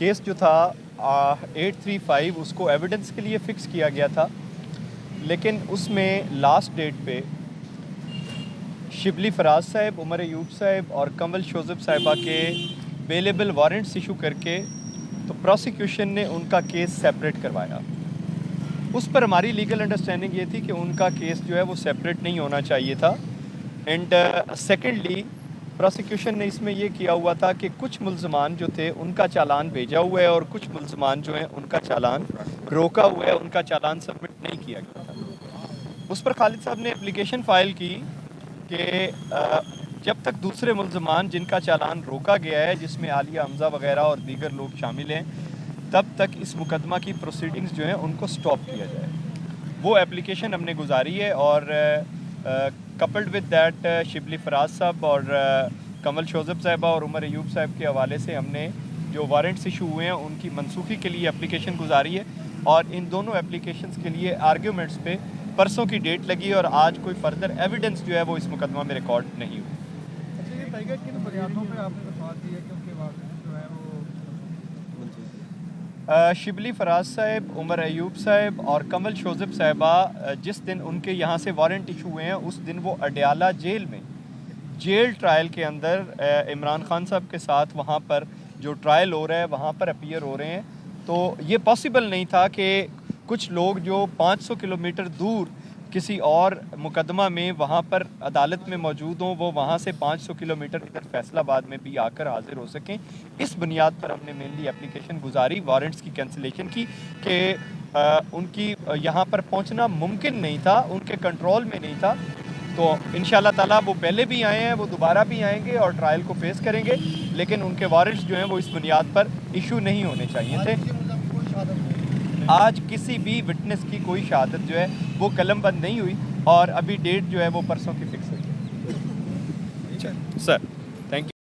Case जो था 835 उसको एविडेंस के लिए फ़िक्स किया गया था, लेकिन उसमें लास्ट डेट पे शिबली फराज साहब, उमर अयूब साहब और कमल शोज़ब साहिबा के बेलेबल वारंट्स इशू करके तो प्रोसिक्यूशन ने उनका केस सेपरेट करवाया। उस पर हमारी लीगल अंडरस्टैंडिंग ये थी कि उनका केस जो है वो सेपरेट नहीं होना चाहिए था। एंड सेकेंडली प्रोसिक्यूशन ने इसमें ये किया हुआ था कि कुछ मुल्ज़मान जो थे उनका चालान भेजा हुआ है और कुछ मुल्ज़मान जो हैं उनका चालान रोका हुआ है, उनका चालान सबमिट नहीं किया गया था। उस पर खालिद साहब ने एप्लीकेशन फ़ाइल की कि जब तक दूसरे मुल्ज़मान जिनका चालान रोका गया है, जिसमें आलिया हमज़ा वग़ैरह और दीगर लोग शामिल हैं, तब तक इस मुकदमा की प्रोसीडिंग्स जो हैं उनको स्टॉप किया जाए। वो एप्लीकेशन हमने गुजारी है और coupled with that Shibli Faraz साहब और कमल शोज़ब साहिबा और उमर अयूब साहब के हवाले से हमने जो वारंट्स इशू हुए हैं उनकी मनसूखी के लिए एप्लीकेशन गुजारी है और इन दोनों एप्लीकेशंस के लिए आर्ग्यूमेंट्स पे परसों की डेट लगी और आज कोई फर्दर एविडेंस जो है वो इस मुकदमा में रिकॉर्ड नहीं हुई। अच्छा, ये बताइएगा किन बुनियादों पे आपने दरख्वास्त दी है कि उनके वारंट जो है वो शिबली फराज साहब, उमर अयूब साहब और कमल शोज़ब साहिबा जिस दिन उनके यहाँ से वारंट इशू हुए हैं उस दिन वो अडयाला जेल में जेल ट्रायल के अंदर इमरान खान साहब के साथ वहाँ पर जो ट्रायल हो रहा है वहाँ पर अपीयर हो रहे हैं। तो ये पॉसिबल नहीं था कि कुछ लोग जो 500 किलोमीटर दूर किसी और मुकदमा में वहाँ पर अदालत में मौजूद हों, वो वहाँ से 500 किलोमीटर इधर फैसलाबाद में भी आकर हाजिर हो सकें। इस बुनियाद पर हमने मेनली एप्लीकेशन गुजारी वारंट्स की कैंसिलेशन की कि उनकी यहाँ पर पहुँचना मुमकिन नहीं था, उनके कंट्रोल में नहीं था। तो इंशाल्लाह ताला वो पहले भी आए हैं, वो दोबारा भी आएंगे और ट्रायल को फेस करेंगे, लेकिन उनके वारंट्स जो हैं वो इस बुनियाद पर इशू नहीं होने चाहिए थे। आज किसी भी विटनेस की कोई शहादत जो है वो कलमबंद नहीं हुई और अभी डेट जो है वो परसों की फिक्स हुई है। Sir, thank you.